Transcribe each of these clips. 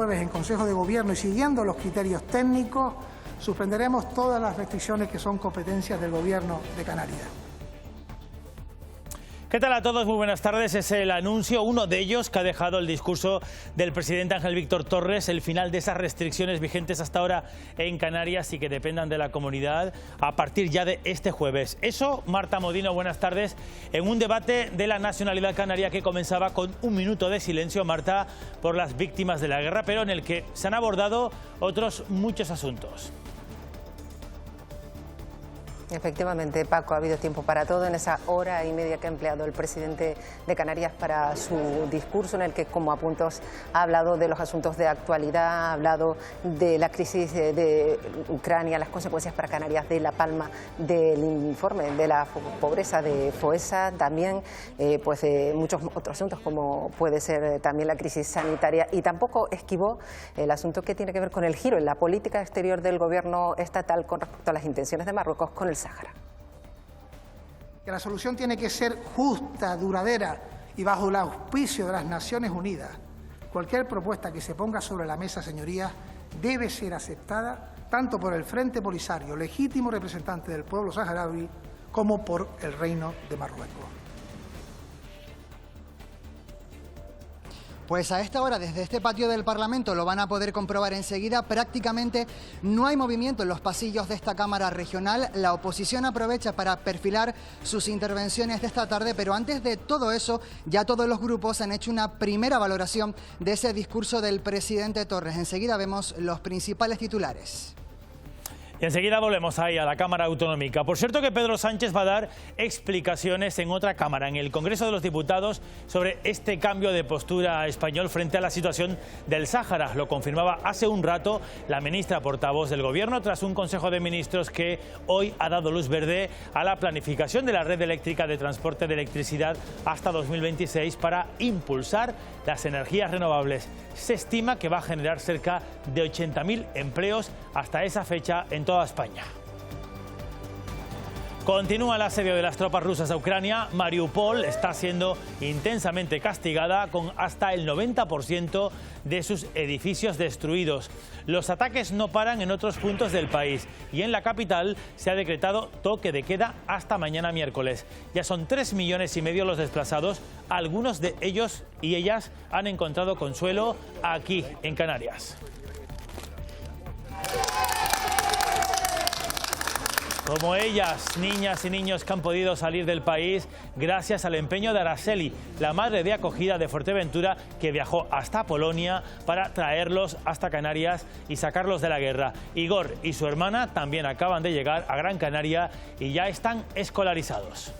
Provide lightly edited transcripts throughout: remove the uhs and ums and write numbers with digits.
jueves en Consejo de Gobierno y siguiendo los criterios técnicos, suspenderemos todas las restricciones que son competencias del Gobierno de Canarias. ¿Qué tal a todos? Muy buenas tardes. Es el anuncio, uno de ellos, que ha dejado el discurso del presidente Ángel Víctor Torres, el final de esas restricciones vigentes hasta ahora en Canarias y que dependan de la comunidad a partir ya de este jueves. Eso, Marta Modino, buenas tardes, en un debate de la nacionalidad canaria que comenzaba con un minuto de silencio, Marta, por las víctimas de la guerra, pero en el que se han abordado otros muchos asuntos. Efectivamente, Paco, ha habido tiempo para todo en esa hora y media que ha empleado el presidente de Canarias para su discurso, en el que, como apuntos, ha hablado de los asuntos de actualidad, ha hablado de la crisis de Ucrania, las consecuencias para Canarias de La Palma, del informe de la pobreza de FOESA, también pues de muchos otros asuntos, como puede ser también la crisis sanitaria, y tampoco esquivó el asunto que tiene que ver con el giro en la política exterior del gobierno estatal con respecto a las intenciones de Marruecos con el Sáhara. Que la solución tiene que ser justa, duradera y bajo el auspicio de las Naciones Unidas. Cualquier propuesta que se ponga sobre la mesa, señorías, debe ser aceptada tanto por el Frente Polisario, legítimo representante del pueblo saharaui, como por el Reino de Marruecos. Pues a esta hora, desde este patio del Parlamento, lo van a poder comprobar enseguida, prácticamente no hay movimiento en los pasillos de esta Cámara Regional. La oposición aprovecha para perfilar sus intervenciones de esta tarde, pero antes de todo eso, ya todos los grupos han hecho una primera valoración de ese discurso del presidente Torres. Enseguida vemos los principales titulares. Y enseguida volvemos ahí a la Cámara Autonómica. Por cierto que Pedro Sánchez va a dar explicaciones en otra Cámara, en el Congreso de los Diputados, sobre este cambio de postura español frente a la situación del Sáhara. Lo confirmaba hace un rato la ministra portavoz del Gobierno tras un Consejo de Ministros que hoy ha dado luz verde a la planificación de la red eléctrica de transporte de electricidad hasta 2026 para impulsar las energías renovables. Se estima que va a generar cerca de 80.000 empleos hasta esa fecha en toda España. Continúa el asedio de las tropas rusas a Ucrania. Mariupol está siendo intensamente castigada con hasta el 90% de sus edificios destruidos. Los ataques no paran en otros puntos del país y en la capital se ha decretado toque de queda hasta mañana miércoles. Ya son 3,5 millones los desplazados. Algunos de ellos y ellas han encontrado consuelo aquí en Canarias. Como ellas, niñas y niños que han podido salir del país gracias al empeño de Araceli, la madre de acogida de Fuerteventura, que viajó hasta Polonia para traerlos hasta Canarias y sacarlos de la guerra. Igor y su hermana también acaban de llegar a Gran Canaria y ya están escolarizados.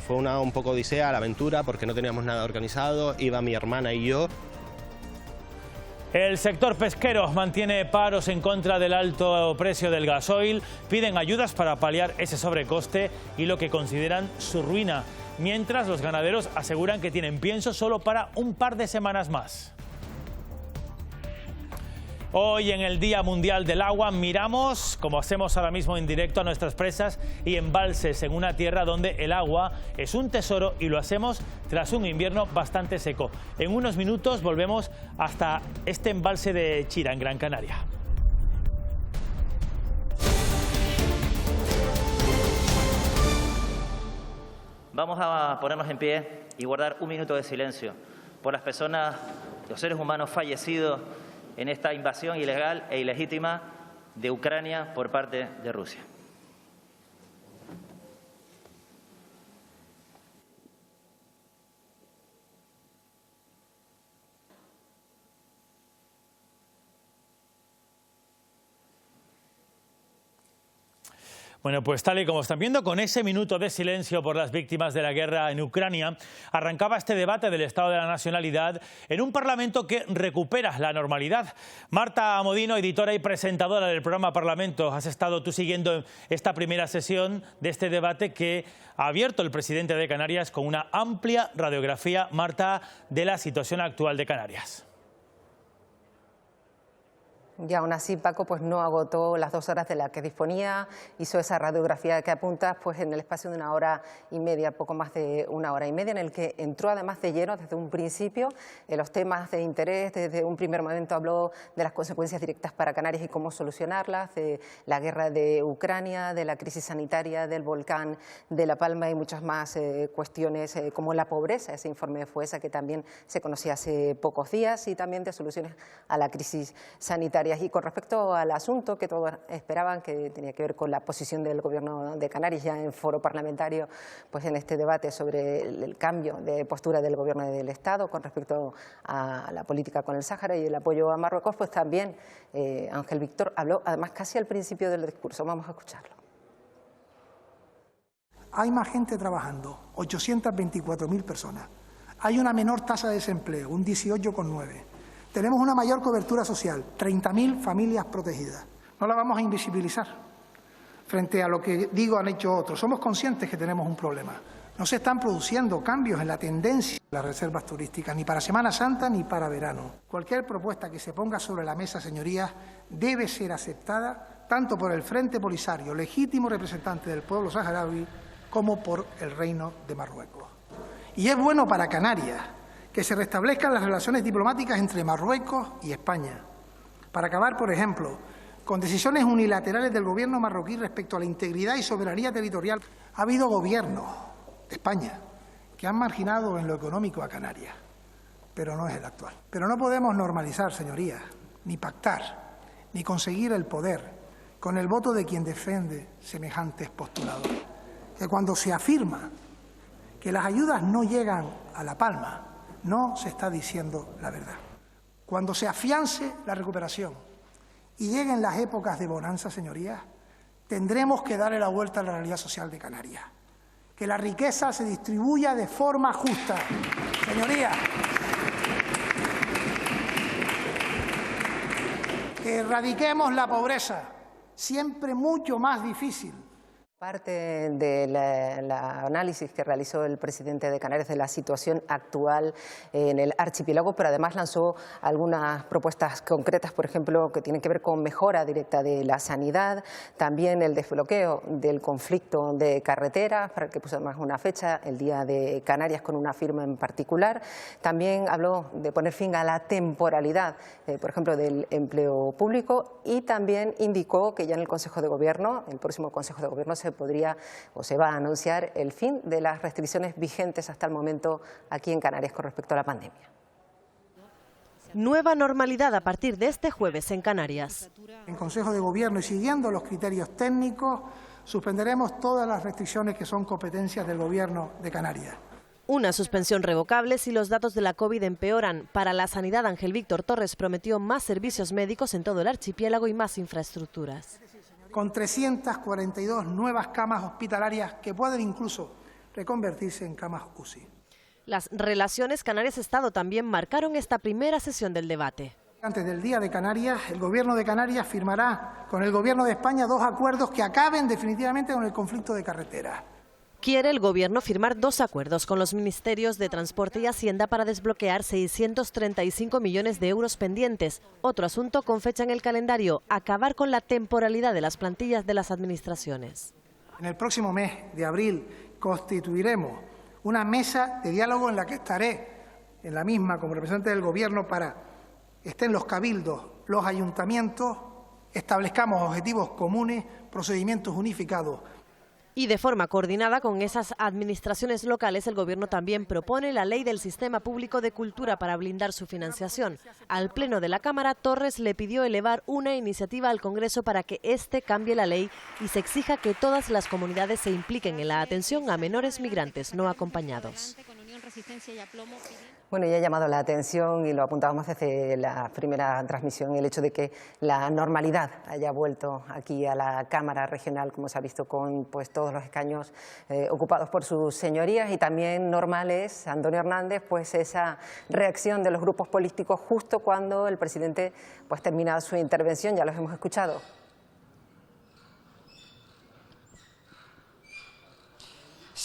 Fue un poco odisea, la aventura, porque no teníamos nada organizado, iba mi hermana y yo. El sector pesquero mantiene paros en contra del alto precio del gasoil, piden ayudas para paliar ese sobrecoste y lo que consideran su ruina, mientras los ganaderos aseguran que tienen pienso solo para un par de semanas más. Hoy, en el Día Mundial del Agua, miramos, como hacemos ahora mismo en directo, a nuestras presas y embalses en una tierra donde el agua es un tesoro, y lo hacemos tras un invierno bastante seco. En unos minutos volvemos hasta este embalse de Chira, en Gran Canaria. Vamos a ponernos en pie y guardar un minuto de silencio por las personas, los seres humanos fallecidos en esta invasión ilegal e ilegítima de Ucrania por parte de Rusia. Bueno, pues tal y como están viendo, con ese minuto de silencio por las víctimas de la guerra en Ucrania, arrancaba este debate del Estado de la Nacionalidad en un Parlamento que recupera la normalidad. Marta Modino, editora y presentadora del programa Parlamento, has estado tú siguiendo esta primera sesión de este debate que ha abierto el presidente de Canarias con una amplia radiografía, Marta, de la situación actual de Canarias. Y aún así, Paco pues no agotó las 2 horas de las que disponía, hizo esa radiografía que apuntas pues en el espacio de 1 hora y media, poco más de 1 hora y media, en el que entró además de lleno desde un principio en los temas de interés. Desde un primer momento habló de las consecuencias directas para Canarias y cómo solucionarlas, de la guerra de Ucrania, de la crisis sanitaria, del volcán de La Palma y muchas más cuestiones como la pobreza, ese informe de FOESA que también se conocía hace pocos días, y también de soluciones a la crisis sanitaria. Y con respecto al asunto que todos esperaban, que tenía que ver con la posición del Gobierno de Canarias ya en foro parlamentario, pues en este debate sobre el cambio de postura del Gobierno del Estado con respecto a la política con el Sáhara y el apoyo a Marruecos, pues también Ángel Víctor habló, además casi al principio del discurso. Vamos a escucharlo. Hay más gente trabajando, 824.000 personas. Hay una menor tasa de desempleo, un 18,9%. Tenemos una mayor cobertura social, 30.000 familias protegidas. No la vamos a invisibilizar frente a lo que han hecho otros. Somos conscientes que tenemos un problema. No se están produciendo cambios en la tendencia de las reservas turísticas, ni para Semana Santa ni para verano. Cualquier propuesta que se ponga sobre la mesa, señorías, debe ser aceptada tanto por el Frente Polisario, legítimo representante del pueblo saharaui, como por el Reino de Marruecos. Y es bueno para Canarias que se restablezcan las relaciones diplomáticas entre Marruecos y España, para acabar, por ejemplo, con decisiones unilaterales del Gobierno marroquí respecto a la integridad y soberanía territorial. Ha habido gobiernos de España que han marginado en lo económico a Canarias, pero no es el actual. Pero no podemos normalizar, señorías, ni pactar, ni conseguir el poder con el voto de quien defiende semejantes postulados. Que cuando se afirma que las ayudas no llegan a La Palma, no se está diciendo la verdad. Cuando se afiance la recuperación y lleguen las épocas de bonanza, señorías, tendremos que darle la vuelta a la realidad social de Canarias. Que la riqueza se distribuya de forma justa. Señorías, que erradiquemos la pobreza, siempre mucho más difícil. Parte del análisis que realizó el presidente de Canarias de la situación actual en el archipiélago, pero además lanzó algunas propuestas concretas, por ejemplo, que tienen que ver con mejora directa de la sanidad, también el desbloqueo del conflicto de carreteras, para el que puso además una fecha, el Día de Canarias, con una firma en particular. También habló de poner fin a la temporalidad, por ejemplo, del empleo público, y también indicó que ya en el Consejo de Gobierno, el próximo Consejo de Gobierno, se va a anunciar el fin de las restricciones vigentes hasta el momento aquí en Canarias con respecto a la pandemia. Nueva normalidad a partir de este jueves en Canarias. En Consejo de Gobierno y siguiendo los criterios técnicos, suspenderemos todas las restricciones que son competencias del Gobierno de Canarias. Una suspensión revocable si los datos de la COVID empeoran. Para la sanidad, Ángel Víctor Torres prometió más servicios médicos en todo el archipiélago y más infraestructuras. Con 342 nuevas camas hospitalarias que pueden incluso reconvertirse en camas UCI. Las relaciones Canarias-Estado también marcaron esta primera sesión del debate. Antes del Día de Canarias, el Gobierno de Canarias firmará con el Gobierno de España 2 acuerdos que acaben definitivamente con el conflicto de carreteras. Quiere el Gobierno firmar 2 acuerdos con los Ministerios de Transporte y Hacienda para desbloquear 635 millones de euros pendientes. Otro asunto con fecha en el calendario: acabar con la temporalidad de las plantillas de las administraciones. En el próximo mes de abril constituiremos una mesa de diálogo en la que estaré en la misma como representante del Gobierno para que estén los cabildos, los ayuntamientos, establezcamos objetivos comunes, procedimientos unificados. Y de forma coordinada con esas administraciones locales, el Gobierno también propone la ley del Sistema Público de Cultura para blindar su financiación. Al Pleno de la Cámara, Torres le pidió elevar una iniciativa al Congreso para que éste cambie la ley y se exija que todas las comunidades se impliquen en la atención a menores migrantes no acompañados. Bueno, ya ha llamado la atención, y lo apuntábamos desde la primera transmisión, el hecho de que la normalidad haya vuelto aquí a la Cámara Regional, como se ha visto, con pues todos los escaños ocupados por sus señorías, y también normal es, Antonio Hernández, pues esa reacción de los grupos políticos justo cuando el presidente pues termina su intervención. Ya los hemos escuchado.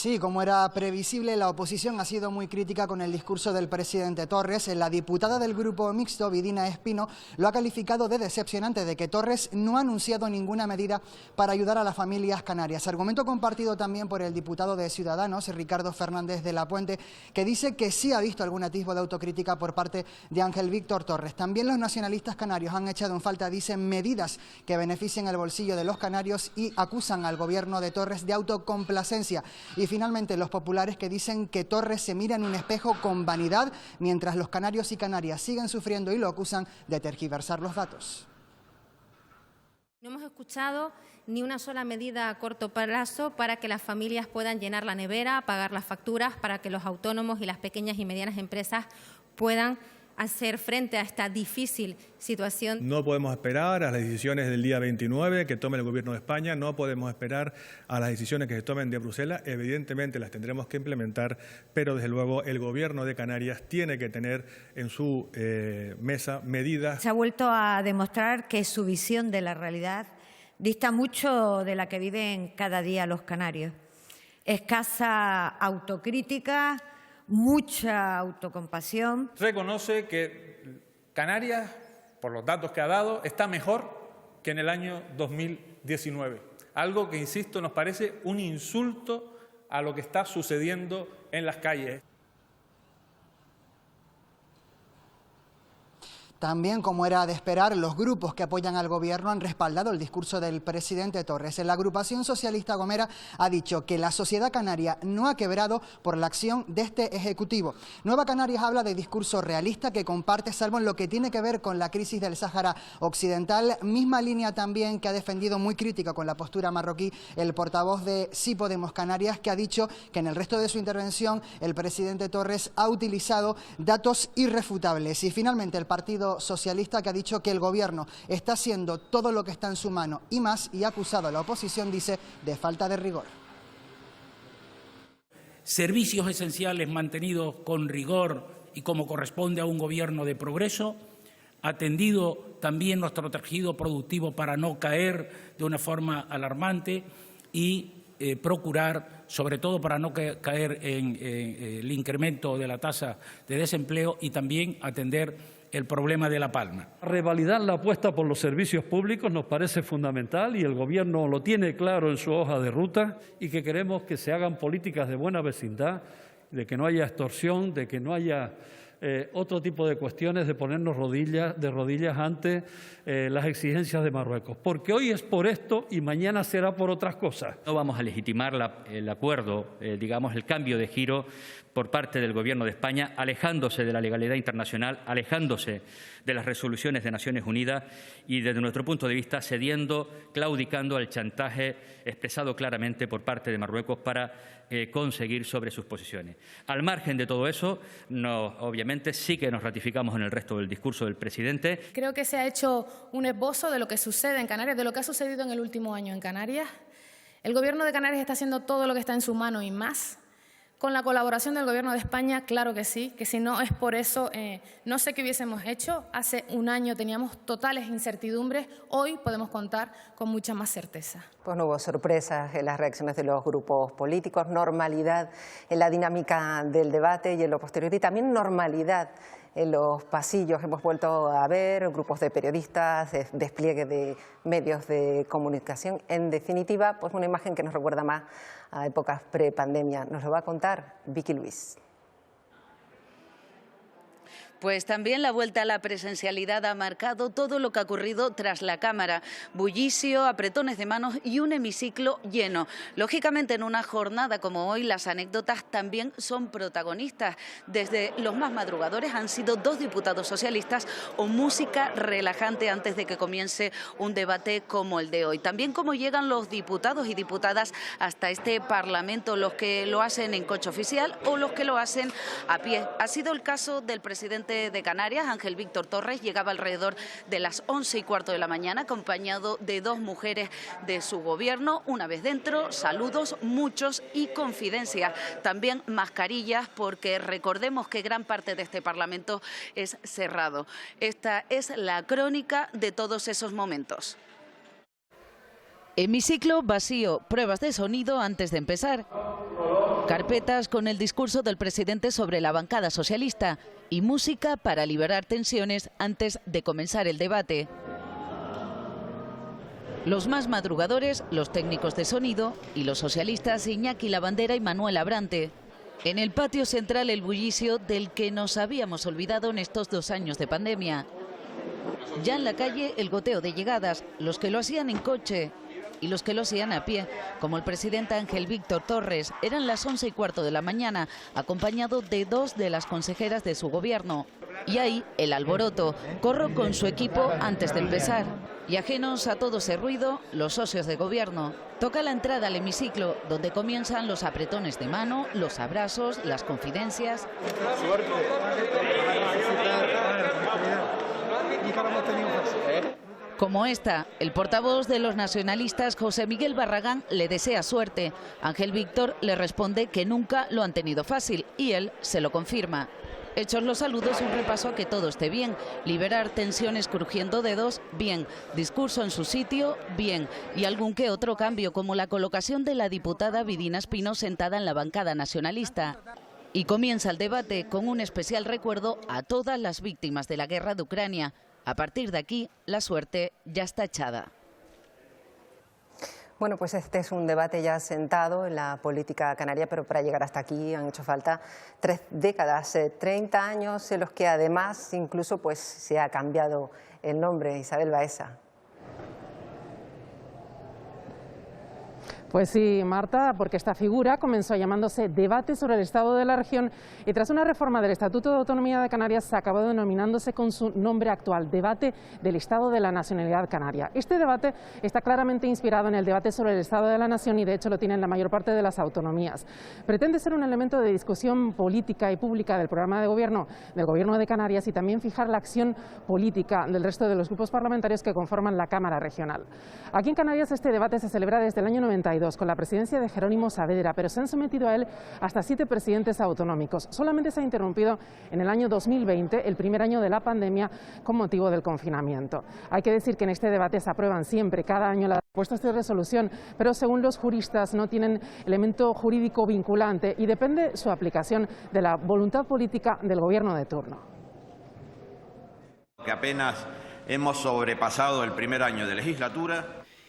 Sí, como era previsible, la oposición ha sido muy crítica con el discurso del presidente Torres. La diputada del Grupo Mixto, Vidina Espino, lo ha calificado de decepcionante, de que Torres no ha anunciado ninguna medida para ayudar a las familias canarias. Argumento compartido también por el diputado de Ciudadanos, Ricardo Fernández de la Puente, que dice que sí ha visto algún atisbo de autocrítica por parte de Ángel Víctor Torres. También los nacionalistas canarios han echado en falta, dicen, medidas que beneficien el bolsillo de los canarios y acusan al gobierno de Torres de autocomplacencia. Y finalmente los populares, que dicen que Torres se mira en un espejo con vanidad, mientras los canarios y canarias siguen sufriendo, y lo acusan de tergiversar los datos. No hemos escuchado ni una sola medida a corto plazo para que las familias puedan llenar la nevera, pagar las facturas, para que los autónomos y las pequeñas y medianas empresas puedan hacer frente a esta difícil situación. No podemos esperar a las decisiones del día 29 que tome el Gobierno de España, no podemos esperar a las decisiones que se tomen de Bruselas. Evidentemente las tendremos que implementar, pero desde luego el Gobierno de Canarias tiene que tener en su mesa medidas. Se ha vuelto a demostrar que su visión de la realidad dista mucho de la que viven cada día los canarios. Escasa autocrítica, mucha autocompasión. Reconoce que Canarias, por los datos que ha dado, está mejor que en el año 2019. Algo que, insisto, nos parece un insulto a lo que está sucediendo en las calles. También, como era de esperar, los grupos que apoyan al Gobierno han respaldado el discurso del presidente Torres. La agrupación socialista Gomera ha dicho que la sociedad canaria no ha quebrado por la acción de este Ejecutivo. Nueva Canarias habla de discurso realista que comparte, salvo en lo que tiene que ver con la crisis del Sáhara Occidental. Misma línea también que ha defendido, muy crítica con la postura marroquí, el portavoz de Sí Podemos Canarias, que ha dicho que en el resto de su intervención el presidente Torres ha utilizado datos irrefutables. Y finalmente el Partido Socialista, que ha dicho que el Gobierno está haciendo todo lo que está en su mano y más, y ha acusado a la oposición, dice, de falta de rigor. Servicios esenciales mantenidos con rigor y como corresponde a un Gobierno de progreso, atendido también nuestro tejido productivo para no caer de una forma alarmante y procurar, sobre todo para no caer en el incremento de la tasa de desempleo, y también atender el problema de La Palma. Revalidar la apuesta por los servicios públicos nos parece fundamental y el Gobierno lo tiene claro en su hoja de ruta, y que queremos que se hagan políticas de buena vecindad, de que no haya extorsión, de que no haya otro tipo de cuestiones de ponernos de rodillas ante las exigencias de Marruecos. Porque hoy es por esto y mañana será por otras cosas. No vamos a legitimar el acuerdo, digamos, el cambio de giro por parte del Gobierno de España, alejándose de la legalidad internacional, alejándose de las resoluciones de Naciones Unidas y, desde nuestro punto de vista, cediendo, claudicando al chantaje expresado claramente por parte de Marruecos para conseguir sobre sus posiciones. Al margen de todo eso, obviamente sí que nos ratificamos en el resto del discurso del presidente. Creo que se ha hecho un esbozo de lo que sucede en Canarias, de lo que ha sucedido en el último año en Canarias. El Gobierno de Canarias está haciendo todo lo que está en su mano y más. Con la colaboración del Gobierno de España, claro que sí, que si no es por eso, no sé qué hubiésemos hecho. Hace un año teníamos totales incertidumbres, hoy podemos contar con mucha más certeza. Pues no hubo sorpresas en las reacciones de los grupos políticos, normalidad en la dinámica del debate y en lo posterior, y también normalidad en los pasillos. Hemos vuelto a ver grupos de periodistas, despliegue de medios de comunicación. En definitiva, pues una imagen que nos recuerda más a épocas prepandemia. Nos lo va a contar Vicky Luis. Pues también la vuelta a la presencialidad ha marcado todo lo que ha ocurrido tras la cámara. Bullicio, apretones de manos y un hemiciclo lleno. Lógicamente, en una jornada como hoy, las anécdotas también son protagonistas. Desde los más madrugadores han sido 2 diputados socialistas o música relajante antes de que comience un debate como el de hoy. También cómo llegan los diputados y diputadas hasta este Parlamento, los que lo hacen en coche oficial o los que lo hacen a pie. Ha sido el caso del presidente de Canarias, Ángel Víctor Torres. Llegaba alrededor de las 11:15 de la mañana, acompañado de 2 mujeres de su gobierno. Una vez dentro, saludos, muchos, y confidencias. También mascarillas, porque recordemos que gran parte de este Parlamento es cerrado. Esta es la crónica de todos esos momentos. Hemiciclo vacío, pruebas de sonido antes de empezar. Carpetas con el discurso del presidente sobre la bancada socialista y música para liberar tensiones antes de comenzar el debate. Los más madrugadores, los técnicos de sonido y los socialistas Iñaki Lavandera y Manuel Abrante. En el patio central el bullicio del que nos habíamos olvidado en estos 2 años de pandemia. Ya en la calle el goteo de llegadas, los que lo hacían en coche y los que lo hacían a pie, como el presidente Ángel Víctor Torres. Eran las 11:15 de la mañana, acompañado de 2 de las consejeras de su gobierno. Y ahí el alboroto, Corro con su equipo antes de empezar. Y ajenos a todo ese ruido, los socios de gobierno. Toca la entrada al hemiciclo, donde comienzan los apretones de mano, los abrazos, las confidencias. Como esta, el portavoz de los nacionalistas, José Miguel Barragán, le desea suerte. Ángel Víctor le responde que nunca lo han tenido fácil y él se lo confirma. Hechos los saludos, un repaso a que todo esté bien. Liberar tensiones crujiendo dedos, bien. Discurso en su sitio, bien. Y algún que otro cambio, como la colocación de la diputada Vidina Espino sentada en la bancada nacionalista. Y comienza el debate con un especial recuerdo a todas las víctimas de la guerra de Ucrania. A partir de aquí, la suerte ya está echada. Bueno, pues este es un debate ya sentado en la política canaria, pero para llegar hasta aquí han hecho falta 3 décadas, 30 años en los que además incluso pues se ha cambiado el nombre. Isabel Baeza. Pues sí, Marta, porque esta figura comenzó llamándose Debate sobre el Estado de la Región y tras una reforma del Estatuto de Autonomía de Canarias se acabó denominándose con su nombre actual, Debate del Estado de la Nacionalidad Canaria. Este debate está claramente inspirado en el debate sobre el Estado de la Nación y de hecho lo tienen la mayor parte de las autonomías. Pretende ser un elemento de discusión política y pública del programa de gobierno del Gobierno de Canarias y también fijar la acción política del resto de los grupos parlamentarios que conforman la Cámara Regional. Aquí en Canarias este debate se celebra desde el año 92. Con la presidencia de Jerónimo Saavedra, pero se han sometido a él hasta 7 presidentes autonómicos. Solamente se ha interrumpido en el año 2020, el primer año de la pandemia, con motivo del confinamiento. Hay que decir que en este debate se aprueban siempre, cada año, las propuestas de resolución, pero según los juristas no tienen elemento jurídico vinculante y depende su aplicación de la voluntad política del gobierno de turno. Que apenas hemos sobrepasado el primer año de legislatura.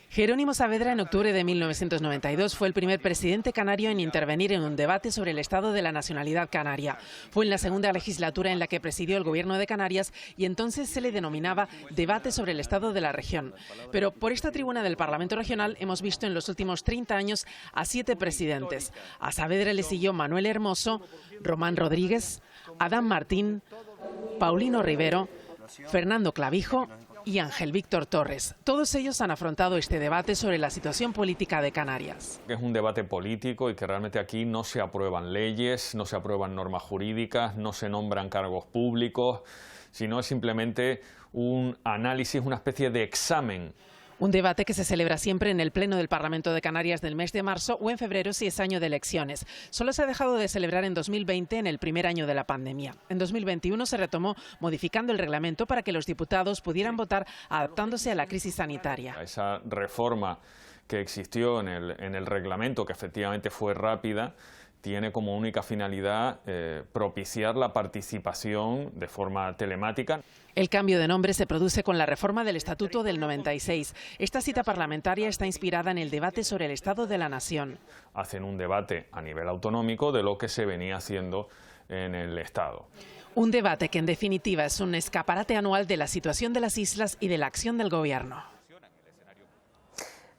Jerónimo Saavedra en octubre de 1992 fue el primer presidente canario en intervenir en un debate sobre el estado de la nacionalidad canaria. Fue en la segunda legislatura en la que presidió el gobierno de Canarias y entonces se le denominaba Debate sobre el estado de la región. Pero por esta tribuna del Parlamento Regional hemos visto en los últimos 30 años a 7 presidentes. A Saavedra le siguió Manuel Hermoso, Román Rodríguez, Adán Martín, Paulino Rivero, Fernando Clavijo y Ángel Víctor Torres. Todos ellos han afrontado este debate sobre la situación política de Canarias. Es un debate político y que realmente aquí no se aprueban leyes, no se aprueban normas jurídicas, no se nombran cargos públicos, sino es simplemente un análisis, una especie de examen. Un debate que se celebra siempre en el Pleno del Parlamento de Canarias del mes de marzo o en febrero si es año de elecciones. Solo se ha dejado de celebrar en 2020, en el primer año de la pandemia. En 2021 se retomó modificando el reglamento para que los diputados pudieran votar adaptándose a la crisis sanitaria. Esa reforma que existió en el reglamento, que efectivamente fue rápida, tiene como única finalidad propiciar la participación de forma telemática. El cambio de nombre se produce con la reforma del Estatuto del 96. Esta cita parlamentaria está inspirada en el debate sobre el Estado de la Nación. Hacen un debate a nivel autonómico de lo que se venía haciendo en el Estado. Un debate que en definitiva es un escaparate anual de la situación de las islas y de la acción del Gobierno.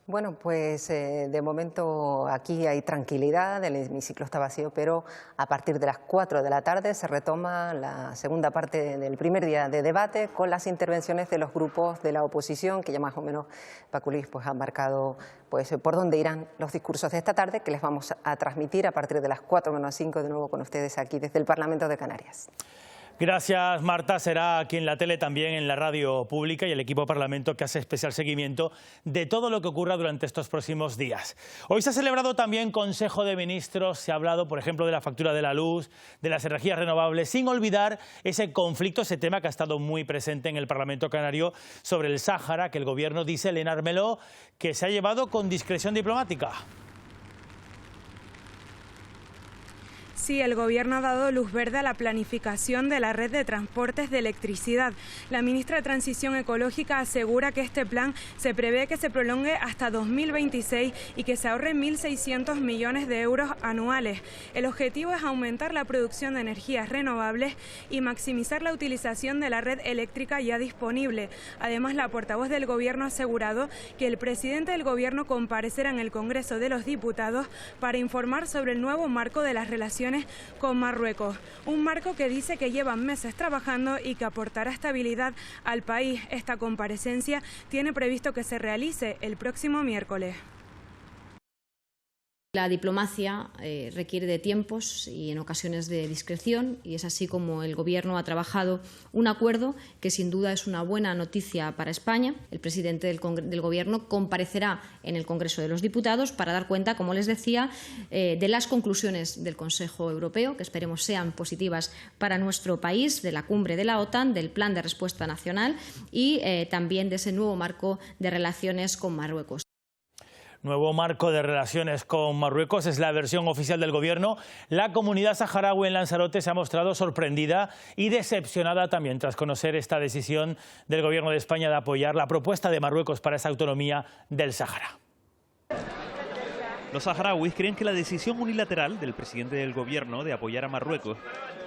Bueno, pues de momento aquí hay tranquilidad, el hemiciclo está vacío, pero a partir de las 4 de la tarde se retoma la segunda parte del primer día de debate con las intervenciones de los grupos de la oposición, que ya más o menos Paco Luis pues, ha marcado pues, por dónde irán los discursos de esta tarde, que les vamos a transmitir a partir de las 4 menos 5 de nuevo con ustedes aquí desde el Parlamento de Canarias. Gracias, Marta. Será aquí en la tele, también en la radio pública y el equipo Parlamento que hace especial seguimiento de todo lo que ocurra durante estos próximos días. Hoy se ha celebrado también Consejo de Ministros. Se ha hablado, por ejemplo, de la factura de la luz, de las energías renovables, sin olvidar ese conflicto, ese tema que ha estado muy presente en el Parlamento canario sobre el Sáhara, que el Gobierno dice, Elena Armeló, que se ha llevado con discreción diplomática. Sí, el Gobierno ha dado luz verde a la planificación de la red de transportes de electricidad. La ministra de Transición Ecológica asegura que este plan se prevé que se prolongue hasta 2026 y que se ahorren 1.600 millones de euros anuales. El objetivo es aumentar la producción de energías renovables y maximizar la utilización de la red eléctrica ya disponible. Además, la portavoz del Gobierno ha asegurado que el presidente del Gobierno comparecerá en el Congreso de los Diputados para informar sobre el nuevo marco de las relaciones con Marruecos. Un marco que dice que llevan meses trabajando y que aportará estabilidad al país. Esta comparecencia tiene previsto que se realice el próximo miércoles. La diplomacia requiere de tiempos y en ocasiones de discreción, y es así como el Gobierno ha trabajado un acuerdo que sin duda es una buena noticia para España. El presidente del Gobierno comparecerá en el Congreso de los Diputados para dar cuenta, como les decía, de las conclusiones del Consejo Europeo, que esperemos sean positivas para nuestro país, de la cumbre de la OTAN, del Plan de Respuesta Nacional y también de ese nuevo marco de relaciones con Marruecos. Nuevo marco de relaciones con Marruecos es la versión oficial del Gobierno. La comunidad saharaui en Lanzarote se ha mostrado sorprendida y decepcionada también tras conocer esta decisión del Gobierno de España de apoyar la propuesta de Marruecos para esa autonomía del Sáhara. Los saharauis creen que la decisión unilateral del presidente del Gobierno de apoyar a Marruecos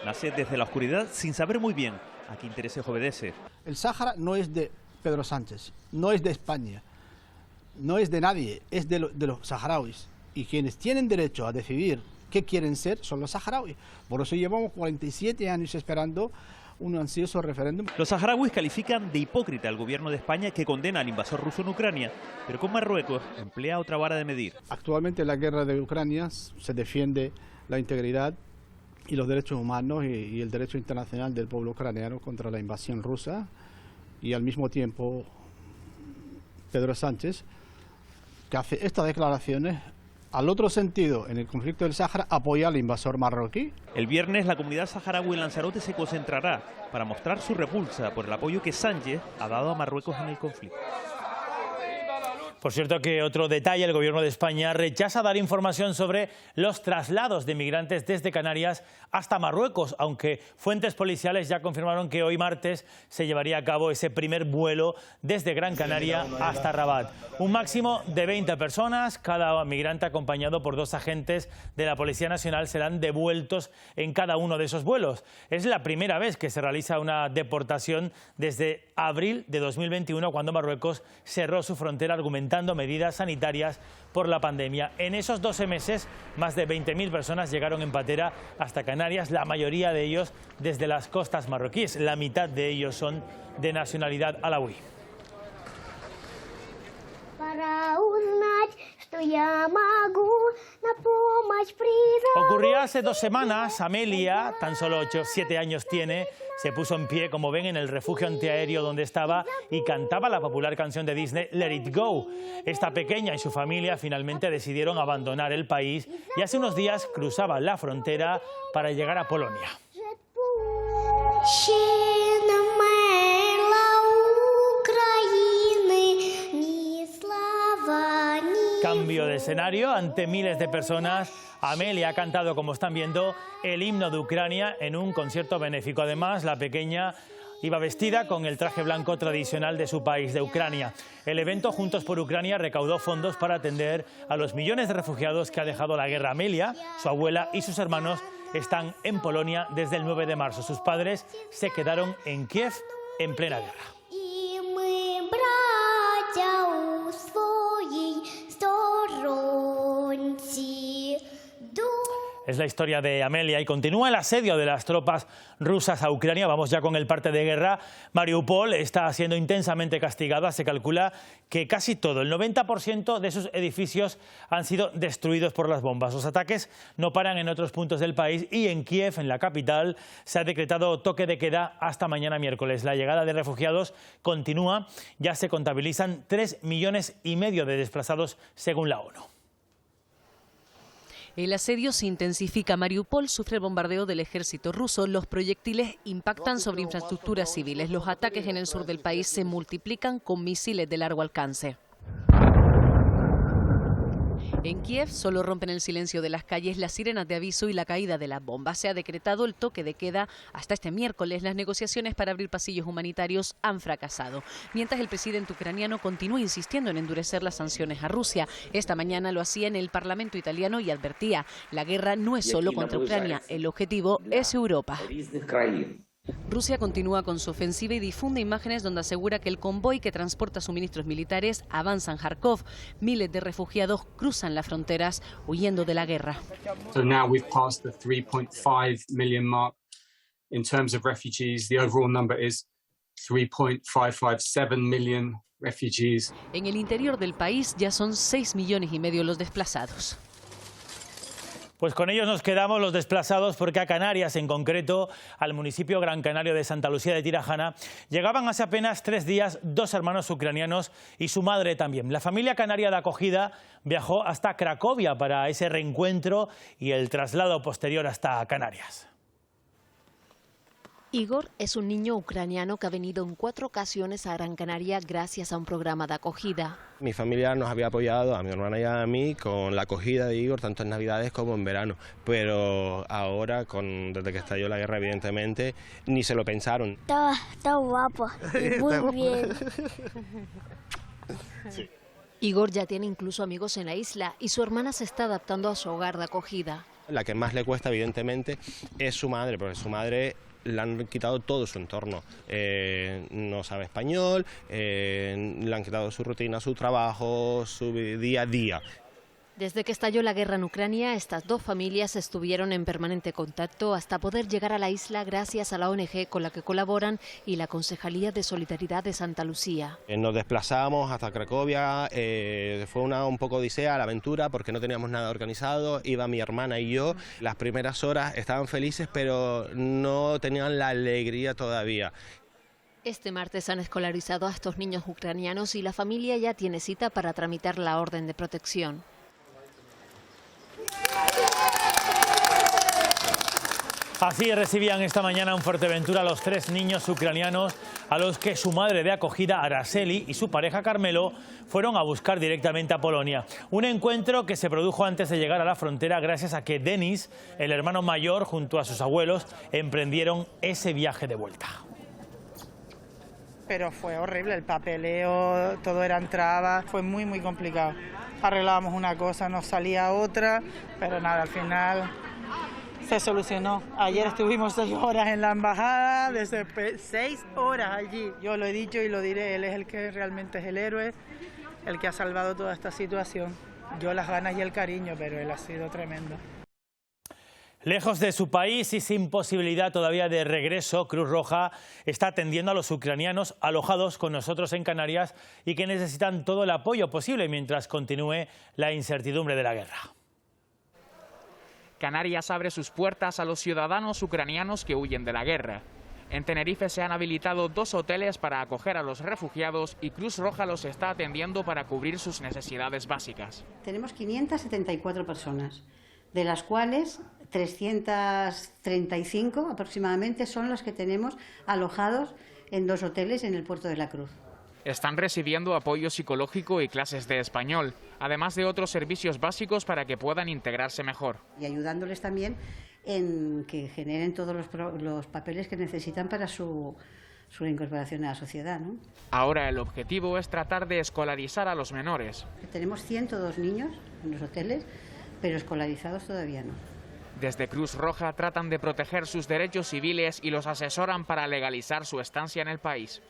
nace desde la oscuridad sin saber muy bien a qué intereses obedece. El Sáhara no es de Pedro Sánchez, no es de España. No es de nadie, es de los saharauis. Y quienes tienen derecho a decidir qué quieren ser son los saharauis. Por eso llevamos 47 años esperando un ansioso referéndum. Los saharauis califican de hipócrita al Gobierno de España, que condena al invasor ruso en Ucrania, pero con Marruecos emplea otra vara de medir. Actualmente en la guerra de Ucrania se defiende la integridad y los derechos humanos y el derecho internacional del pueblo ucraniano contra la invasión rusa, y al mismo tiempo Pedro Sánchez, que hace estas declaraciones al otro sentido en el conflicto del Sáhara, apoya al invasor marroquí. El viernes la comunidad saharaui en Lanzarote se concentrará para mostrar su repulsa por el apoyo que Sánchez ha dado a Marruecos en el conflicto. Por cierto, que otro detalle, el Gobierno de España rechaza dar información sobre los traslados de migrantes desde Canarias hasta Marruecos, aunque fuentes policiales ya confirmaron que hoy martes se llevaría a cabo ese primer vuelo desde Gran Canaria hasta Rabat. Un máximo de 20 personas, cada migrante acompañado por 2 agentes de la Policía Nacional, serán devueltos en cada uno de esos vuelos. Es la primera vez que se realiza una deportación desde abril de 2021, cuando Marruecos cerró su frontera argumentando medidas sanitarias por la pandemia. En esos 12 meses, más de 20.000 personas llegaron en patera hasta Canarias, la mayoría de ellos desde las costas marroquíes. La mitad de ellos son de nacionalidad alauí. Ocurría hace 2 semanas. Amelia, tan solo 7 años tiene, se puso en pie, como ven, en el refugio antiaéreo donde estaba y cantaba la popular canción de Disney, Let It Go. Esta pequeña y su familia finalmente decidieron abandonar el país y hace unos días cruzaban la frontera para llegar a Polonia. Cambio de escenario ante miles de personas. Amelia ha cantado, como están viendo, el himno de Ucrania en un concierto benéfico. Además, la pequeña iba vestida con el traje blanco tradicional de su país, de Ucrania. El evento Juntos por Ucrania recaudó fondos para atender a los millones de refugiados que ha dejado la guerra. Amelia, su abuela y sus hermanos están en Polonia desde el 9 de marzo. Sus padres se quedaron en Kiev en plena guerra. Es la historia de Amelia y continúa el asedio de las tropas rusas a Ucrania. Vamos ya con el parte de guerra. Mariupol está siendo intensamente castigada. Se calcula que casi todo, el 90% de sus edificios han sido destruidos por las bombas. Los ataques no paran en otros puntos del país y en Kiev, en la capital, se ha decretado toque de queda hasta mañana miércoles. La llegada de refugiados continúa. Ya se contabilizan 3,5 millones de desplazados según la ONU. El asedio se intensifica. Mariupol sufre el bombardeo del ejército ruso. Los proyectiles impactan sobre infraestructuras civiles. Los ataques en el sur del país se multiplican con misiles de largo alcance. En Kiev solo rompen el silencio de las calles las sirenas de aviso y la caída de las bombas. Se ha decretado el toque de queda hasta este miércoles. Las negociaciones para abrir pasillos humanitarios han fracasado, mientras el presidente ucraniano continúa insistiendo en endurecer las sanciones a Rusia. Esta mañana lo hacía en el Parlamento italiano y advertía: la guerra no es solo contra Ucrania, el objetivo es Europa. Rusia continúa con su ofensiva y difunde imágenes donde asegura que el convoy que transporta suministros militares avanza en Kharkov. Miles de refugiados cruzan las fronteras huyendo de la guerra. So now we've passed the 3.5 million mark in terms of refugees. The overall number is 3.557 million refugees. En el interior del país ya son 6,5 millones los desplazados. Pues con ellos nos quedamos, los desplazados, porque a Canarias, en concreto al municipio Gran Canario de Santa Lucía de Tirajana, llegaban hace apenas 3 días 2 hermanos ucranianos y su madre también. La familia canaria de acogida viajó hasta Cracovia para ese reencuentro y el traslado posterior hasta Canarias. Igor es un niño ucraniano que ha venido en 4 ocasiones a Gran Canaria gracias a un programa de acogida. Mi familia nos había apoyado, a mi hermana y a mí, con la acogida de Igor, tanto en Navidades como en verano. Pero ahora, desde que estalló la guerra, evidentemente, ni se lo pensaron. Está guapo, muy bien. Sí. Igor ya tiene incluso amigos en la isla y su hermana se está adaptando a su hogar de acogida. La que más le cuesta, evidentemente, es su madre, porque su madre le han quitado todo su entorno. No sabe español, le han quitado su rutina, su trabajo, su día a día. Desde que estalló la guerra en Ucrania, estas 2 familias estuvieron en permanente contacto hasta poder llegar a la isla gracias a la ONG con la que colaboran y la Concejalía de Solidaridad de Santa Lucía. Nos desplazamos hasta Cracovia, fue un poco odisea la aventura porque no teníamos nada organizado, iba mi hermana y yo. Las primeras horas estaban felices, pero no tenían la alegría todavía. Este martes han escolarizado a estos niños ucranianos y la familia ya tiene cita para tramitar la orden de protección. Así recibían esta mañana en Fuerteventura a los 3 niños ucranianos a los que su madre de acogida, Araceli, y su pareja Carmelo fueron a buscar directamente a Polonia. Un encuentro que se produjo antes de llegar a la frontera gracias a que Denis, el hermano mayor, junto a sus abuelos, emprendieron ese viaje de vuelta. Pero fue horrible, el papeleo, todo eran trabas, fue muy complicado. Arreglábamos una cosa, nos salía otra, pero nada, al final se solucionó. Ayer estuvimos 6 horas en la embajada, desde 6 horas allí. Yo lo he dicho y lo diré, él es el que realmente es el héroe, el que ha salvado toda esta situación. Yo las ganas y el cariño, pero él ha sido tremendo. Lejos de su país y sin posibilidad todavía de regreso, Cruz Roja está atendiendo a los ucranianos alojados con nosotros en Canarias y que necesitan todo el apoyo posible mientras continúe la incertidumbre de la guerra. Canarias abre sus puertas a los ciudadanos ucranianos que huyen de la guerra. En Tenerife se han habilitado 2 hoteles para acoger a los refugiados y Cruz Roja los está atendiendo para cubrir sus necesidades básicas. Tenemos 574 personas, de las cuales 335 aproximadamente son los que tenemos alojados en 2 hoteles en el Puerto de la Cruz. Están recibiendo apoyo psicológico y clases de español, además de otros servicios básicos para que puedan integrarse mejor. Y ayudándoles también en que generen todos los papeles que necesitan para su incorporación a la sociedad, ¿no? Ahora el objetivo es tratar de escolarizar a los menores. Tenemos 102 niños en los hoteles, pero escolarizados todavía no. Desde Cruz Roja tratan de proteger sus derechos civiles y los asesoran para legalizar su estancia en el país.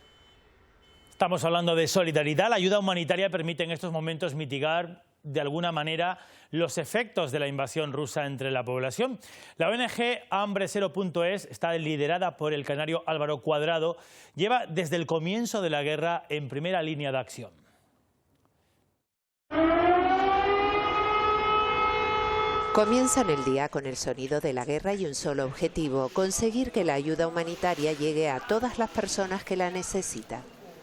Estamos hablando de solidaridad. La ayuda humanitaria permite en estos momentos mitigar de alguna manera los efectos de la invasión rusa entre la población. La ONG HambreCero.es está liderada por el canario Álvaro Cuadrado. Lleva desde el comienzo de la guerra en primera línea de acción. Comienzan el día con el sonido de la guerra y un solo objetivo: conseguir que la ayuda humanitaria llegue a todas las personas que la necesitan.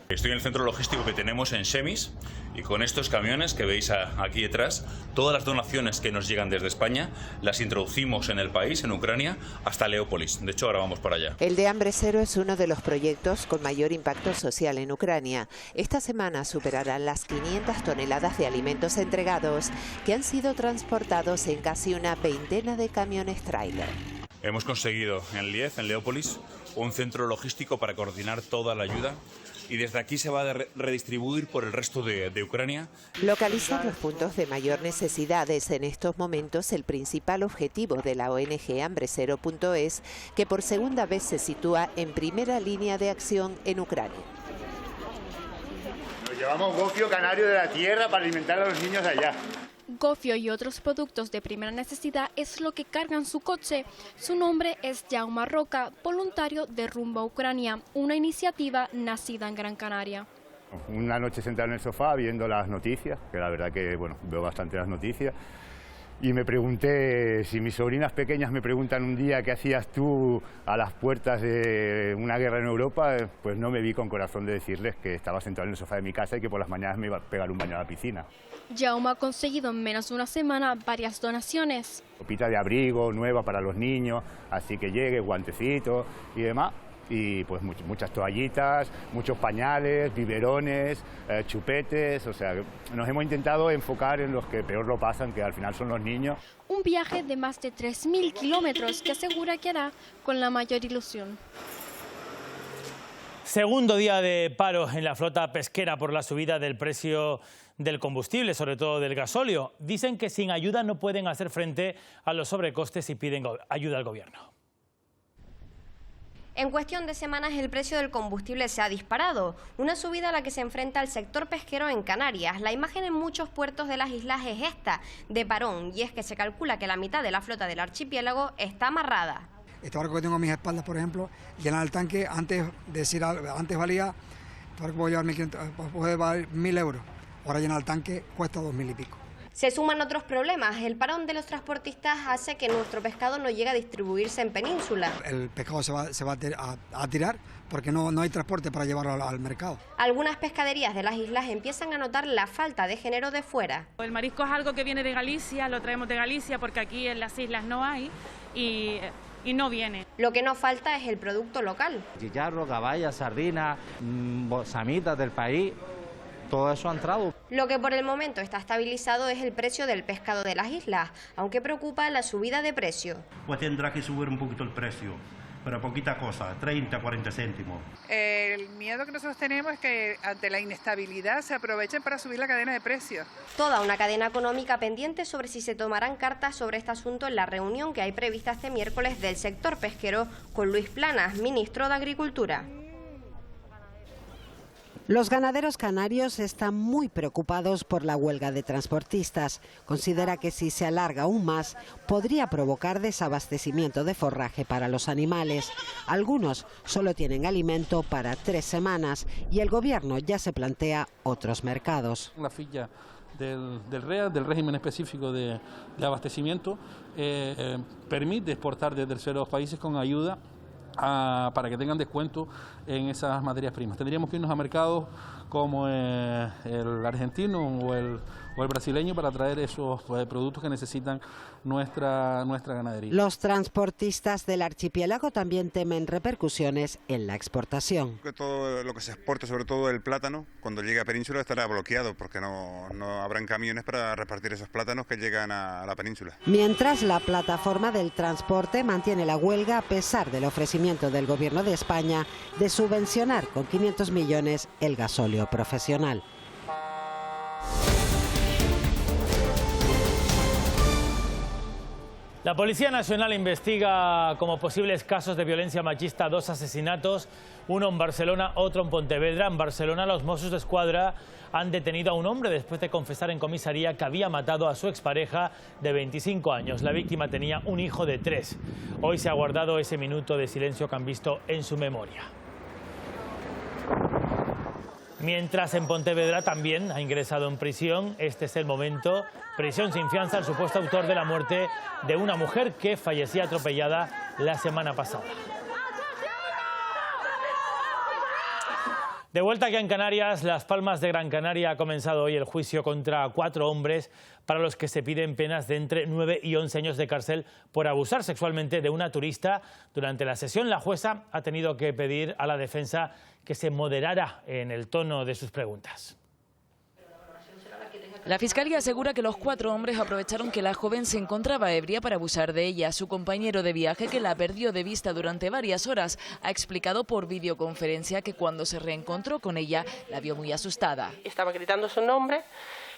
Estoy en el centro logístico que tenemos en Semis y con estos camiones que veis aquí detrás, todas las donaciones que nos llegan desde España las introducimos en el país, en Ucrania, hasta Leópolis. De hecho, ahora vamos para allá. El de Hambre Cero es uno de los proyectos con mayor impacto social en Ucrania. Esta semana superarán las 500 toneladas de alimentos entregados que han sido transportados en casi una veintena de camiones tráiler. Hemos conseguido en Lviv, en Leópolis, un centro logístico para coordinar toda la ayuda y desde aquí se va a redistribuir por el resto de Ucrania. Localizar los puntos de mayor necesidad es en estos momentos el principal objetivo de la ONG hambrecero.es, que por segunda vez se sitúa en primera línea de acción en Ucrania. Nos llevamos gofio canario de la tierra para alimentar a los niños allá. Gofio y otros productos de primera necesidad es lo que cargan su coche. Su nombre es Jaume Roca, voluntario de Rumbo a Ucrania, una iniciativa nacida en Gran Canaria. Una noche sentado en el sofá viendo las noticias, que la verdad que veo bastante las noticias, y me pregunté, si mis sobrinas pequeñas me preguntan un día qué hacías tú a las puertas de una guerra en Europa, pues no me vi con corazón de decirles que estaba sentado en el sofá de mi casa y que por las mañanas me iba a pegar un baño a la piscina. Jaume ha conseguido en menos de una semana varias donaciones. Copita de abrigo nueva para los niños, así que llegue, guantecitos y demás. Y pues muchas toallitas, muchos pañales, biberones, chupetes, o sea, nos hemos intentado enfocar en los que peor lo pasan, que al final son los niños. Un viaje de más de 3.000 kilómetros que asegura que hará con la mayor ilusión. Segundo día de paro en la flota pesquera por la subida del precio del combustible, sobre todo del gasóleo. Dicen que sin ayuda no pueden hacer frente a los sobrecostes y piden ayuda al gobierno. En cuestión de semanas el precio del combustible se ha disparado, una subida a la que se enfrenta el sector pesquero en Canarias. La imagen en muchos puertos de las islas es esta, de parón, y es que se calcula que la mitad de la flota del archipiélago está amarrada. Este barco que tengo a mis espaldas, por ejemplo, llenar el tanque, antes valía, este barco puede llevar 1.000 euros, ahora llenar el tanque cuesta 2.000 y pico. Se suman otros problemas. El parón de los transportistas hace que nuestro pescado no llegue a distribuirse en península. El pescado se va a tirar porque no hay transporte para llevarlo al mercado. Algunas pescaderías de las islas empiezan a notar la falta de género de fuera. El marisco es algo que viene de Galicia, lo traemos de Galicia porque aquí en las islas no hay y no viene. Lo que no falta es el producto local. Chicharro, caballa, sardina, samitas del país. Todo eso ha entrado. Lo que por el momento está estabilizado es el precio del pescado de las islas, aunque preocupa la subida de precio. Pues tendrá que subir un poquito el precio, pero poquita cosa, 30, 40 céntimos. El miedo que nosotros tenemos es que ante la inestabilidad se aprovechen para subir la cadena de precios. Toda una cadena económica pendiente sobre si se tomarán cartas sobre este asunto en la reunión que hay prevista este miércoles del sector pesquero con Luis Planas, ministro de Agricultura. Los ganaderos canarios están muy preocupados por la huelga de transportistas. Considera que si se alarga aún más, podría provocar desabastecimiento de forraje para los animales. Algunos solo tienen alimento para 3 semanas y el gobierno ya se plantea otros mercados. La ficha del REA, del régimen específico de abastecimiento, permite exportar de terceros países con ayuda para que tengan descuento en esas materias primas. Tendríamos que irnos a mercados como el argentino o el brasileño para traer esos productos que necesitan nuestra ganadería. Los transportistas del archipiélago también temen repercusiones en la exportación. Todo lo que se exporta, sobre todo el plátano, cuando llegue a Península estará bloqueado porque no habrán camiones para repartir esos plátanos que llegan a la península. Mientras la plataforma del transporte mantiene la huelga a pesar del ofrecimiento del Gobierno de España de subvencionar con 500 millones el gasóleo profesional. La Policía Nacional investiga como posibles casos de violencia machista 2 asesinatos, uno en Barcelona, otro en Pontevedra. En Barcelona, los Mossos d'Esquadra han detenido a un hombre después de confesar en comisaría que había matado a su expareja de 25 años. La víctima tenía un hijo de 3. Hoy se ha guardado ese minuto de silencio que han visto en su memoria. Mientras en Pontevedra también ha ingresado en prisión, este es el momento, prisión sin fianza al supuesto autor de la muerte de una mujer que fallecía atropellada la semana pasada. De vuelta aquí en Canarias, Las Palmas de Gran Canaria ha comenzado hoy el juicio contra 4 hombres para los que se piden penas de entre 9 y 11 años de cárcel por abusar sexualmente de una turista. Durante la sesión, la jueza ha tenido que pedir a la defensa que se moderara en el tono de sus preguntas. La Fiscalía asegura que los 4 hombres aprovecharon que la joven se encontraba ebria para abusar de ella. Su compañero de viaje, que la perdió de vista durante varias horas, ha explicado por videoconferencia que cuando se reencontró con ella la vio muy asustada. Estaba gritando su nombre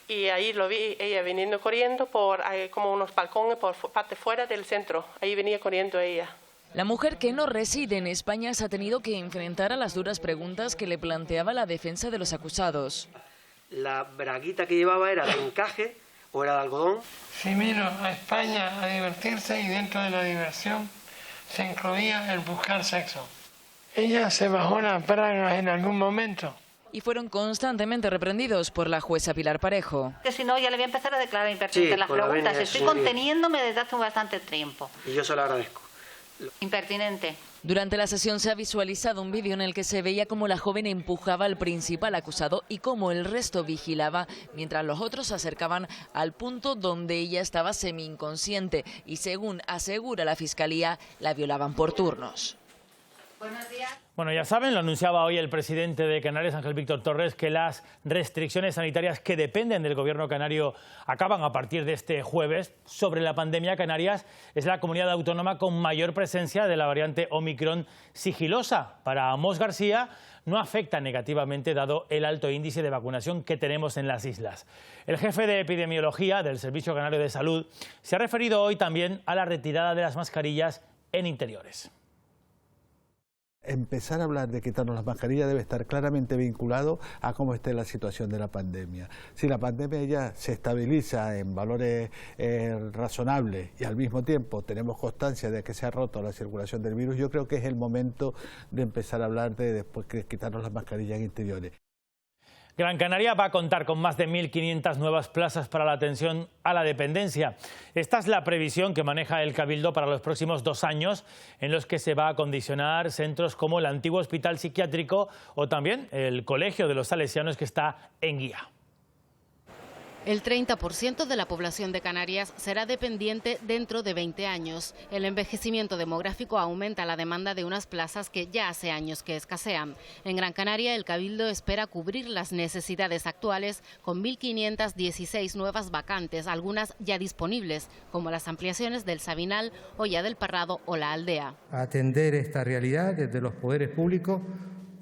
y ahí lo vi, ella viniendo corriendo por como unos balcones por parte fuera del centro. Ahí venía corriendo ella. La mujer, que no reside en España, se ha tenido que enfrentar a las duras preguntas que le planteaba la defensa de los acusados. ¿La braguita que llevaba era de encaje o era de algodón? Si vino a España a divertirse y dentro de la diversión se incluía el buscar sexo. Ella se bajó las bragas en algún momento. Y fueron constantemente reprendidos por la jueza Pilar Parejo. Que si no, ya le voy a empezar a declarar impertinente las preguntas. Estoy conteniéndome desde hace bastante tiempo. Y yo se lo agradezco. Impertinente. Durante la sesión se ha visualizado un vídeo en el que se veía cómo la joven empujaba al principal acusado y cómo el resto vigilaba mientras los otros se acercaban al punto donde ella estaba semi-inconsciente y, según asegura la Fiscalía, la violaban por turnos. Buenos días. Bueno, ya saben, lo anunciaba hoy el presidente de Canarias, Ángel Víctor Torres, que las restricciones sanitarias que dependen del gobierno canario acaban a partir de este jueves. Sobre la pandemia, Canarias es la comunidad autónoma con mayor presencia de la variante Omicron sigilosa. Para Amos García, no afecta negativamente dado el alto índice de vacunación que tenemos en las islas. El jefe de epidemiología del Servicio Canario de Salud se ha referido hoy también a la retirada de las mascarillas en interiores. Empezar a hablar de quitarnos las mascarillas debe estar claramente vinculado a cómo esté la situación de la pandemia. Si la pandemia ya se estabiliza en valores razonables y al mismo tiempo tenemos constancia de que se ha roto la circulación del virus, yo creo que es el momento de empezar a hablar de después de quitarnos las mascarillas en interiores. Gran Canaria va a contar con más de 1.500 nuevas plazas para la atención a la dependencia. Esta es la previsión que maneja el Cabildo para los próximos 2 años, en los que se va a acondicionar centros como el antiguo hospital psiquiátrico o también el Colegio de los Salesianos, que está en Guía. El 30% de la población de Canarias será dependiente dentro de 20 años. El envejecimiento demográfico aumenta la demanda de unas plazas que ya hace años que escasean. En Gran Canaria, el Cabildo espera cubrir las necesidades actuales con 1.516 nuevas vacantes, algunas ya disponibles, como las ampliaciones del Sabinal, Hoya del Parrado o La Aldea. Atender esta realidad desde los poderes públicos,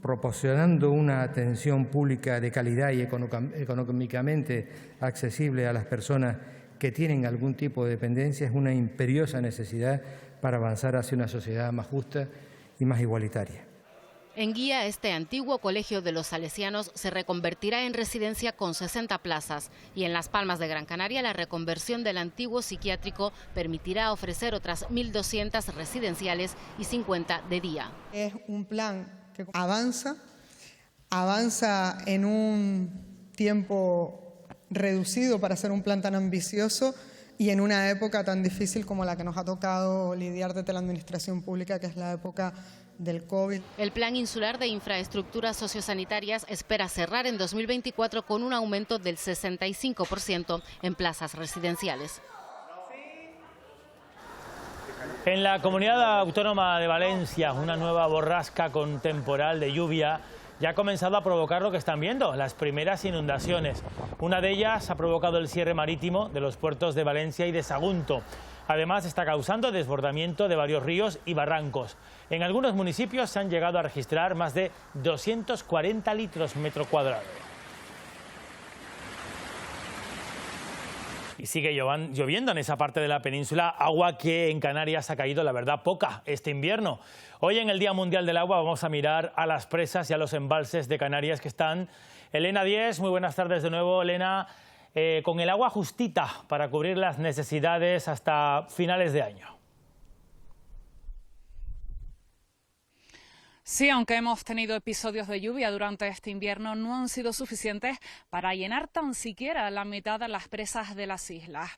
proporcionando una atención pública de calidad y económicamente accesible a las personas que tienen algún tipo de dependencia, es una imperiosa necesidad para avanzar hacia una sociedad más justa y más igualitaria. En Guía, este antiguo Colegio de los Salesianos se reconvertirá en residencia con 60 plazas y en Las Palmas de Gran Canaria la reconversión del antiguo psiquiátrico permitirá ofrecer otras 1.200 residenciales y 50 de día. Es un plan que avanza en un tiempo reducido para ser un plan tan ambicioso y en una época tan difícil como la que nos ha tocado lidiar desde la administración pública, que es la época del COVID. El Plan Insular de Infraestructuras Sociosanitarias espera cerrar en 2024 con un aumento del 65% en plazas residenciales. En la comunidad autónoma de Valencia, una nueva borrasca con temporal de lluvia ya ha comenzado a provocar lo que están viendo, las primeras inundaciones. Una de ellas ha provocado el cierre marítimo de los puertos de Valencia y de Sagunto. Además, está causando desbordamiento de varios ríos y barrancos. En algunos municipios se han llegado a registrar más de 240 litros metro cuadrado. Y sigue lloviendo en esa parte de la península, agua que en Canarias ha caído, la verdad, poca este invierno. Hoy, en el Día Mundial del Agua, vamos a mirar a las presas y a los embalses de Canarias que están. Elena Díez, muy buenas tardes de nuevo. Elena, con el agua justita para cubrir las necesidades hasta finales de año. Sí, aunque hemos tenido episodios de lluvia durante este invierno, no han sido suficientes para llenar tan siquiera la mitad de las presas de las islas.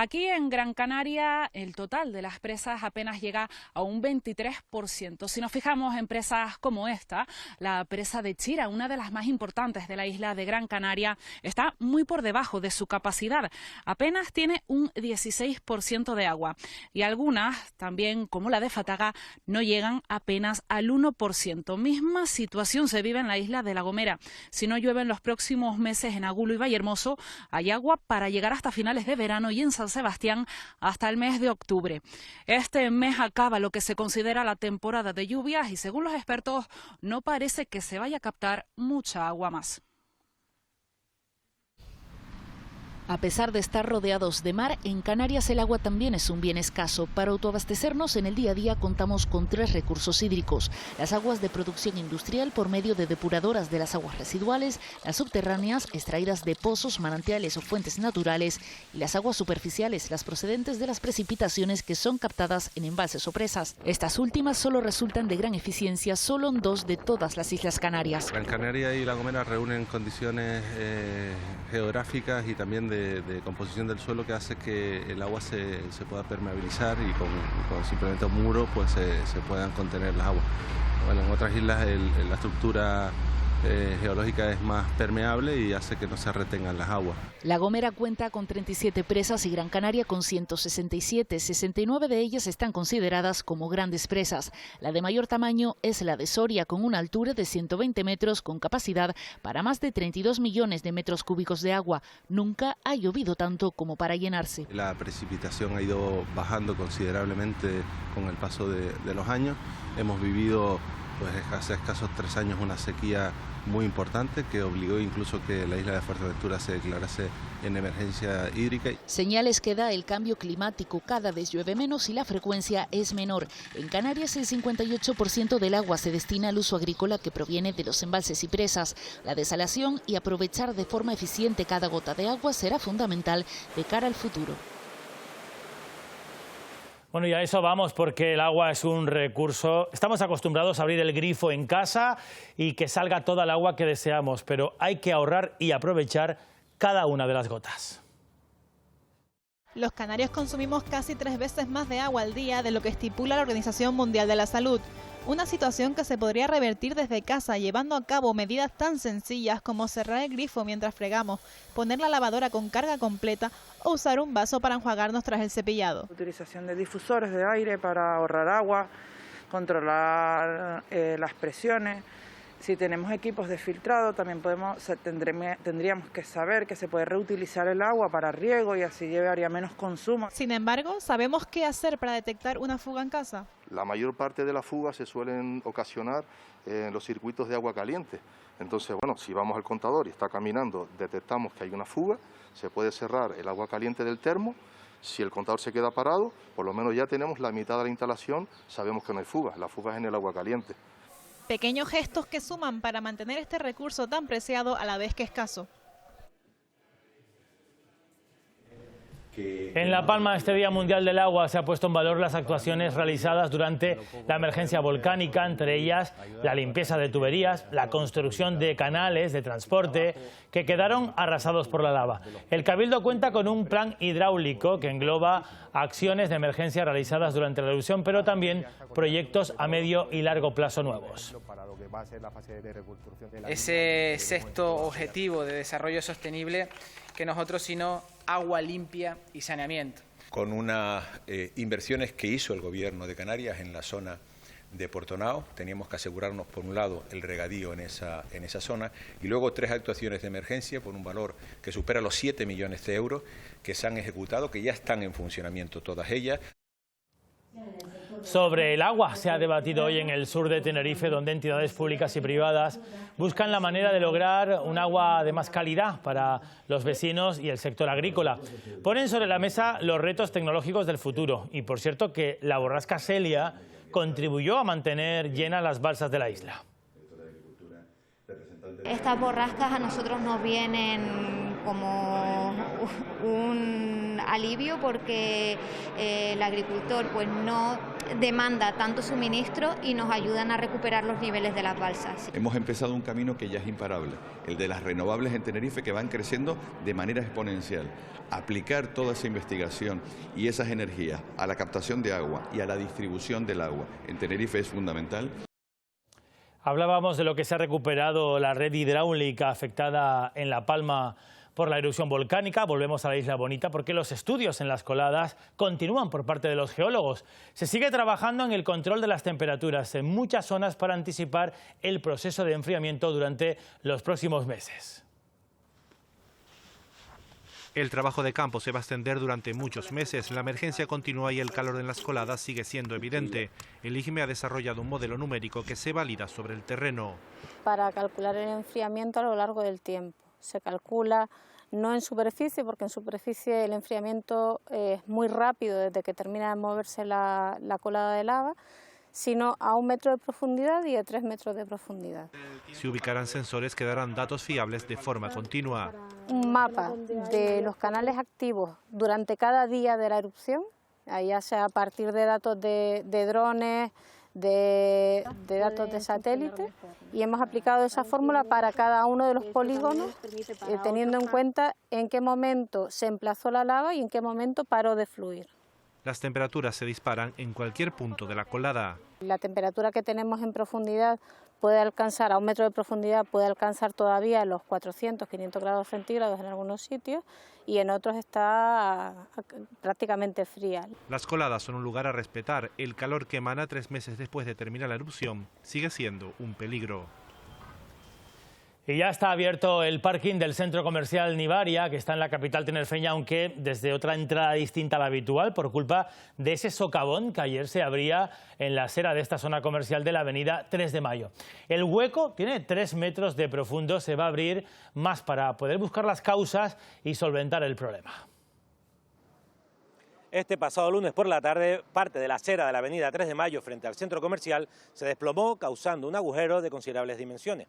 Aquí en Gran Canaria el total de las presas apenas llega a un 23%. Si nos fijamos en presas como esta, la presa de Chira, una de las más importantes de la isla de Gran Canaria, está muy por debajo de su capacidad. Apenas tiene un 16% de agua. Y algunas, también como la de Fataga, no llegan apenas al 1%. Misma situación se vive en la isla de La Gomera. Si no llueve en los próximos meses en Agulo y Vallehermoso, hay agua para llegar hasta finales de verano y en San Sebastián hasta el mes de octubre. Este mes acaba lo que se considera la temporada de lluvias y según los expertos no parece que se vaya a captar mucha agua más. A pesar de estar rodeados de mar, en Canarias el agua también es un bien escaso. Para autoabastecernos en el día a día contamos con 3 recursos hídricos: las aguas de producción industrial por medio de depuradoras de las aguas residuales, las subterráneas extraídas de pozos, manantiales o fuentes naturales y las aguas superficiales, las procedentes de las precipitaciones que son captadas en embalses o presas. Estas últimas solo resultan de gran eficiencia solo en 2 de todas las Islas Canarias. Gran Canaria y La Gomera reúnen condiciones geográficas y también de composición del suelo que hace que el agua se pueda permeabilizar y con simplemente un muro pues se puedan contener las aguas. Bueno, en otras islas la estructura geológica es más permeable y hace que no se retengan las aguas. La Gomera cuenta con 37 presas y Gran Canaria con 167. 69 de ellas están consideradas como grandes presas. La de mayor tamaño es la de Soria, con una altura de 120 metros, con capacidad para más de 32 millones de metros cúbicos de agua. Nunca ha llovido tanto como para llenarse. La precipitación ha ido bajando considerablemente con el paso de los años. Hemos vivido pues hace escasos 3 años una sequía muy importante que obligó incluso que la isla de Fuerteventura se declarase en emergencia hídrica. Señales que da el cambio climático: cada vez llueve menos y la frecuencia es menor. En Canarias el 58% del agua se destina al uso agrícola, que proviene de los embalses y presas. La desalación y aprovechar de forma eficiente cada gota de agua será fundamental de cara al futuro. Bueno, y a eso vamos, porque el agua es un recurso. Estamos acostumbrados a abrir el grifo en casa y que salga toda el agua que deseamos, pero hay que ahorrar y aprovechar cada una de las gotas. Los canarios consumimos casi 3 veces más de agua al día de lo que estipula la Organización Mundial de la Salud. Una situación que se podría revertir desde casa, llevando a cabo medidas tan sencillas como cerrar el grifo mientras fregamos, poner la lavadora con carga completa o usar un vaso para enjuagarnos tras el cepillado. Utilización de difusores de aire para ahorrar agua, controlar las presiones. Si tenemos equipos de filtrado, también tendríamos que saber que se puede reutilizar el agua para riego y así llevaría menos consumo. Sin embargo, ¿sabemos qué hacer para detectar una fuga en casa? La mayor parte de las fugas se suelen ocasionar en los circuitos de agua caliente. Entonces, bueno, si vamos al contador y está caminando, detectamos que hay una fuga, se puede cerrar el agua caliente del termo. Si el contador se queda parado, por lo menos ya tenemos la mitad de la instalación, sabemos que no hay fuga, la fuga es en el agua caliente. Pequeños gestos que suman para mantener este recurso tan preciado a la vez que escaso. En La Palma, este Día Mundial del Agua, se ha puesto en valor las actuaciones realizadas durante la emergencia volcánica, entre ellas la limpieza de tuberías, la construcción de canales de transporte que quedaron arrasados por la lava. El Cabildo cuenta con un plan hidráulico que engloba acciones de emergencia realizadas durante la erupción, pero también proyectos a medio y largo plazo nuevos. Ese sexto objetivo de desarrollo sostenible que nosotros, sino agua limpia y saneamiento. Con unas inversiones que hizo el Gobierno de Canarias en la zona de Portonao, teníamos que asegurarnos, por un lado, el regadío en esa zona y luego 3 actuaciones de emergencia por un valor que supera los 7 millones de euros que se han ejecutado, que ya están en funcionamiento todas ellas. Sobre el agua se ha debatido hoy en el sur de Tenerife, donde entidades públicas y privadas buscan la manera de lograr un agua de más calidad para los vecinos y el sector agrícola. Ponen sobre la mesa los retos tecnológicos del futuro y, por cierto, que la borrasca Celia contribuyó a mantener llenas las balsas de la isla. Estas borrascas a nosotros nos vienen como un alivio porque el agricultor pues no demanda tanto suministro y nos ayudan a recuperar los niveles de las balsas. Hemos empezado un camino que ya es imparable, el de las renovables en Tenerife, que van creciendo de manera exponencial. Aplicar toda esa investigación y esas energías a la captación de agua y a la distribución del agua en Tenerife es fundamental. Hablábamos de lo que se ha recuperado la red hidráulica afectada en La Palma por la erupción volcánica. Volvemos a la Isla Bonita porque los estudios en las coladas continúan por parte de los geólogos. Se sigue trabajando en el control de las temperaturas en muchas zonas para anticipar el proceso de enfriamiento durante los próximos meses. El trabajo de campo se va a extender durante muchos meses. La emergencia continúa y el calor en las coladas sigue siendo evidente. El IGME ha desarrollado un modelo numérico que se valida sobre el terreno. Para calcular el enfriamiento a lo largo del tiempo. Se calcula no en superficie, porque en superficie el enfriamiento es muy rápido desde que termina de moverse la colada de lava, sino a 1 metro de profundidad y a 3 metros de profundidad. Se ubicarán sensores que darán datos fiables de forma continua. Un mapa de los canales activos durante cada día de la erupción, ya sea a partir de datos de drones, de datos de satélite, y hemos aplicado esa fórmula para cada uno de los polígonos, teniendo en cuenta en qué momento se emplazó la lava y en qué momento paró de fluir. Las temperaturas se disparan en cualquier punto de la colada. La temperatura que tenemos en profundidad puede alcanzar, a 1 metro de profundidad, puede alcanzar todavía los 400, 500 grados centígrados en algunos sitios y en otros está prácticamente fría. Las coladas son un lugar a respetar. El calor que emana 3 meses después de terminar la erupción sigue siendo un peligro. Y ya está abierto el parking del centro comercial Nivaria, que está en la capital tinerfeña, aunque desde otra entrada distinta a la habitual, por culpa de ese socavón que ayer se abría en la acera de esta zona comercial de la avenida 3 de Mayo. El hueco tiene 3 metros de profundo, se va a abrir más para poder buscar las causas y solventar el problema. Este pasado lunes por la tarde, parte de la acera de la avenida 3 de Mayo frente al centro comercial se desplomó, causando un agujero de considerables dimensiones.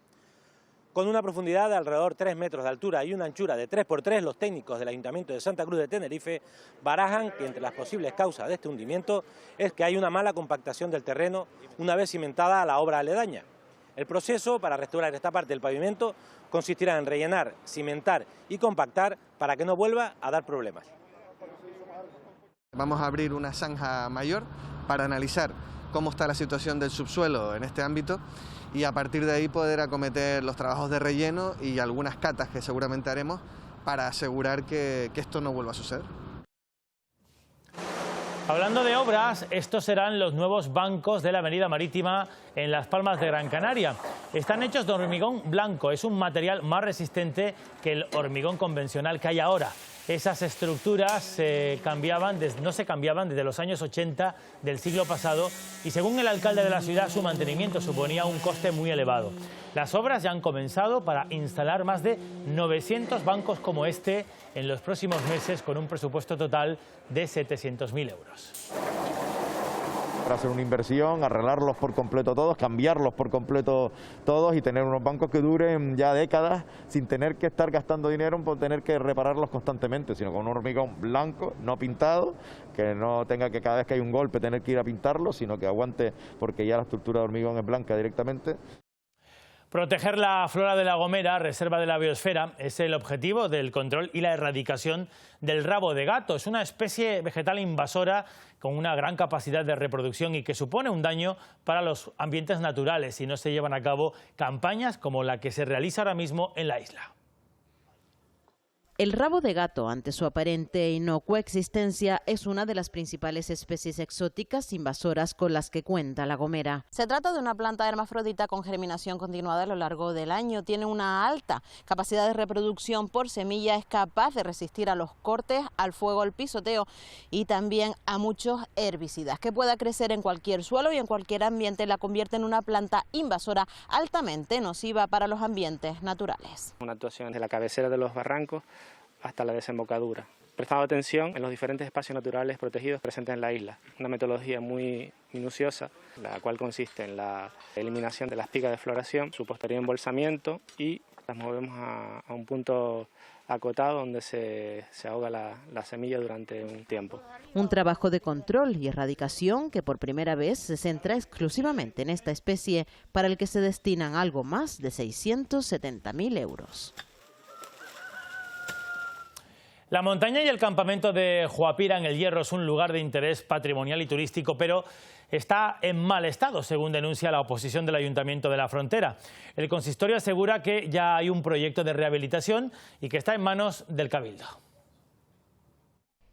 Con una profundidad de alrededor 3 metros de altura y una anchura de 3 por 3, los técnicos del Ayuntamiento de Santa Cruz de Tenerife barajan que entre las posibles causas de este hundimiento es que hay una mala compactación del terreno una vez cimentada la obra aledaña. El proceso para restaurar esta parte del pavimento consistirá en rellenar, cimentar y compactar para que no vuelva a dar problemas. Vamos a abrir una zanja mayor para analizar cómo está la situación del subsuelo en este ámbito y a partir de ahí poder acometer los trabajos de relleno y algunas catas que seguramente haremos para asegurar que esto no vuelva a suceder. Hablando de obras, estos serán los nuevos bancos de la Avenida Marítima en Las Palmas de Gran Canaria. Están hechos de hormigón blanco, es un material más resistente que el hormigón convencional que hay ahora. Esas estructuras no se cambiaban desde los años 80 del siglo pasado y según el alcalde de la ciudad su mantenimiento suponía un coste muy elevado. Las obras ya han comenzado para instalar más de 900 bancos como este en los próximos meses con un presupuesto total de 700.000 euros. Para hacer una inversión, arreglarlos por completo todos, cambiarlos por completo todos y tener unos bancos que duren ya décadas sin tener que estar gastando dinero por tener que repararlos constantemente, sino con un hormigón blanco, no pintado, que no tenga que cada vez que hay un golpe tener que ir a pintarlo, sino que aguante porque ya la estructura de hormigón es blanca directamente. Proteger la flora de La Gomera, reserva de la biosfera, es el objetivo del control y la erradicación del rabo de gato. Es una especie vegetal invasora con una gran capacidad de reproducción y que supone un daño para los ambientes naturales si no se llevan a cabo campañas como la que se realiza ahora mismo en la isla. El rabo de gato, ante su aparente inocua existencia, es una de las principales especies exóticas invasoras con las que cuenta La Gomera. Se trata de una planta hermafrodita con germinación continuada a lo largo del año. Tiene una alta capacidad de reproducción por semilla, es capaz de resistir a los cortes, al fuego, al pisoteo y también a muchos herbicidas. Que pueda crecer en cualquier suelo y en cualquier ambiente la convierte en una planta invasora altamente nociva para los ambientes naturales. Una actuación desde la cabecera de los barrancos hasta la desembocadura, prestando atención en los diferentes espacios naturales protegidos presentes en la isla. Una metodología muy minuciosa, la cual consiste en la eliminación de las picas de floración, su posterior embolsamiento y las movemos a un punto acotado donde se ahoga la semilla durante un tiempo. Un trabajo de control y erradicación que por primera vez se centra exclusivamente en esta especie, para el que se destinan algo más de 670.000 euros. La montaña y el campamento de Juapira en el Hierro es un lugar de interés patrimonial y turístico, pero está en mal estado, según denuncia la oposición del Ayuntamiento de la Frontera. El consistorio asegura que ya hay un proyecto de rehabilitación y que está en manos del Cabildo.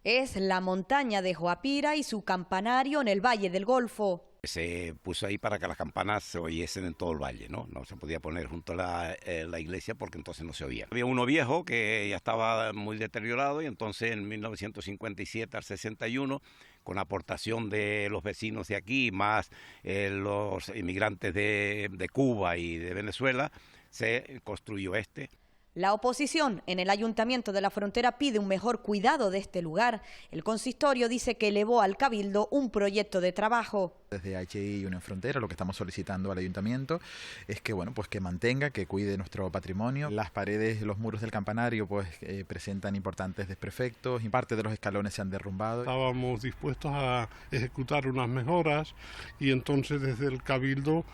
Es la montaña de Juapira y su campanario en el Valle del Golfo. Se puso ahí para que las campanas se oyesen en todo el valle, ¿no? No se podía poner junto a la iglesia porque entonces no se oía. Había uno viejo que ya estaba muy deteriorado y entonces en 1957 al 61, con aportación de los vecinos de aquí, más los inmigrantes de Cuba y de Venezuela, se construyó este. La oposición en el Ayuntamiento de la Frontera pide un mejor cuidado de este lugar. El consistorio dice que elevó al Cabildo un proyecto de trabajo. Desde HI y Unión Frontera lo que estamos solicitando al Ayuntamiento es que, bueno, pues que mantenga, que cuide nuestro patrimonio. Las paredes, los muros del campanario pues presentan importantes desperfectos y parte de los escalones se han derrumbado. Estábamos dispuestos a ejecutar unas mejoras y entonces desde el Cabildo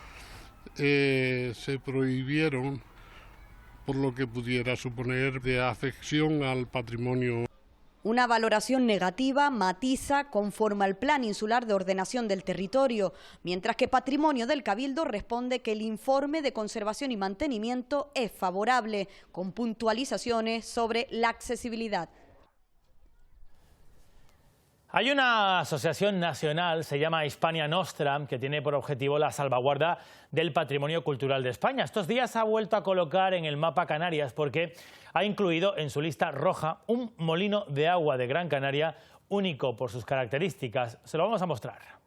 se prohibieron por lo que pudiera suponer de afección al patrimonio. Una valoración negativa matiza conforme al Plan Insular de Ordenación del Territorio, mientras que Patrimonio del Cabildo responde que el informe de conservación y mantenimiento es favorable, con puntualizaciones sobre la accesibilidad. Hay una asociación nacional, se llama Hispania Nostra, que tiene por objetivo la salvaguarda del patrimonio cultural de España. Estos días ha vuelto a colocar en el mapa Canarias porque ha incluido en su lista roja un molino de agua de Gran Canaria único por sus características. Se lo vamos a mostrar.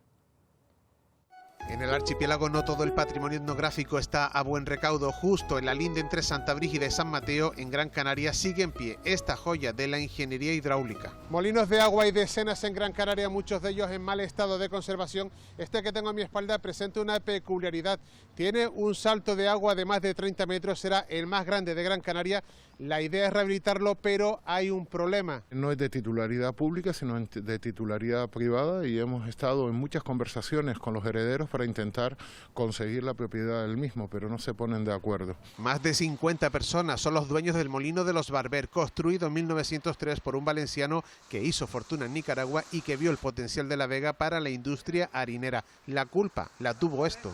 En el archipiélago no todo el patrimonio etnográfico está a buen recaudo. Justo en la linde entre Santa Brígida y San Mateo, en Gran Canaria, sigue en pie esta joya de la ingeniería hidráulica. Molinos de agua y decenas en Gran Canaria, muchos de ellos en mal estado de conservación. Este que tengo a mi espalda presenta una peculiaridad. Tiene un salto de agua de más de 30 metros, será el más grande de Gran Canaria. La idea es rehabilitarlo, pero hay un problema. No es de titularidad pública, sino de titularidad privada y hemos estado en muchas conversaciones con los herederos para intentar conseguir la propiedad del mismo, pero no se ponen de acuerdo. Más de 50 personas son los dueños del Molino de los Barber, construido en 1903 por un valenciano que hizo fortuna en Nicaragua y que vio el potencial de La Vega para la industria harinera. La culpa la tuvo esto.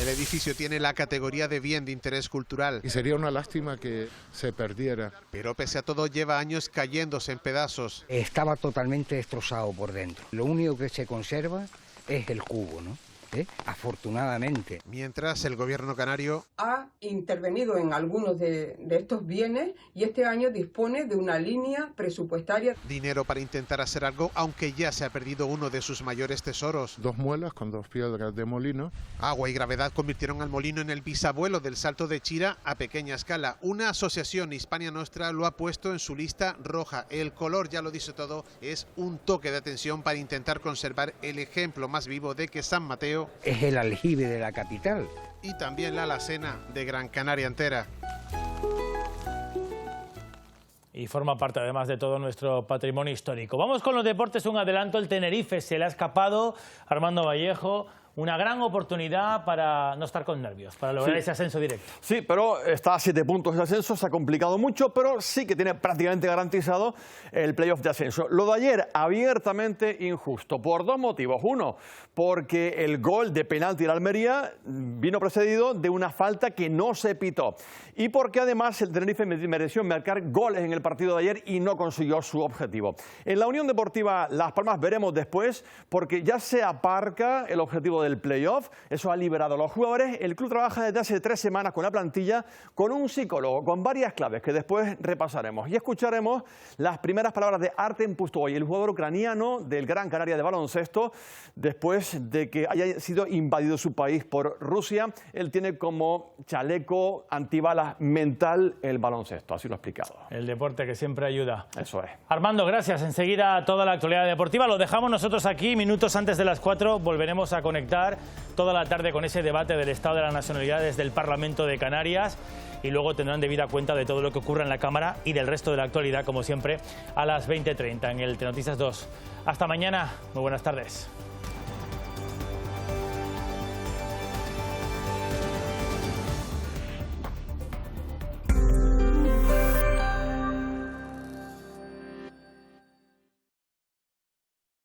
El edificio tiene la categoría de bien de interés cultural. Y sería una lástima que se perdiera. Pero pese a todo lleva años cayéndose en pedazos. Estaba totalmente destrozado por dentro. Lo único que se conserva es el cubo, ¿no? Afortunadamente. Mientras el gobierno canario ha intervenido en algunos de estos bienes y este año dispone de una línea presupuestaria. Dinero para intentar hacer algo, aunque ya se ha perdido uno de sus mayores tesoros. 2 muelas con 2 piedras de molino. Agua y gravedad convirtieron al molino en el bisabuelo del Salto de Chira a pequeña escala. Una asociación, Hispania Nostra, lo ha puesto en su lista roja. El color, ya lo dice todo, es un toque de atención para intentar conservar el ejemplo más vivo de que San Mateo es el aljibe de la capital. Y también la alacena de Gran Canaria entera. Y forma parte además de todo nuestro patrimonio histórico. Vamos con los deportes, un adelanto. El Tenerife se le ha escapado a Armando Vallejo. Una gran oportunidad para no estar con nervios, para lograr ese ascenso directo. Sí, pero está a 7 puntos de ascenso, se ha complicado mucho, pero sí que tiene prácticamente garantizado el playoff de ascenso. Lo de ayer, abiertamente injusto, por 2 motivos. Uno, porque el gol de penalti de Almería vino precedido de una falta que no se pitó. Y porque además el Tenerife mereció marcar goles en el partido de ayer y no consiguió su objetivo. En la Unión Deportiva Las Palmas veremos después, porque ya se aparca el objetivo del playoff. Eso ha liberado a los jugadores. El club trabaja desde hace 3 semanas con la plantilla, con un psicólogo, con varias claves que después repasaremos. Y escucharemos las primeras palabras de Artem Pustovoy, el jugador ucraniano del Gran Canaria de baloncesto, después de que haya sido invadido su país por Rusia. Él tiene como chaleco antibalas mental el baloncesto, así lo ha explicado. El deporte que siempre ayuda. Eso es. Armando, gracias. Enseguida toda la actualidad deportiva. Lo dejamos nosotros aquí, minutos antes de las 4, volveremos a conectar disfrutar toda la tarde con ese debate del estado de la nacionalidad desde el Parlamento de Canarias y luego tendrán debida cuenta de todo lo que ocurra en la Cámara y del resto de la actualidad, como siempre, a las 20:30 en el Telenoticias 2. Hasta mañana, muy buenas tardes.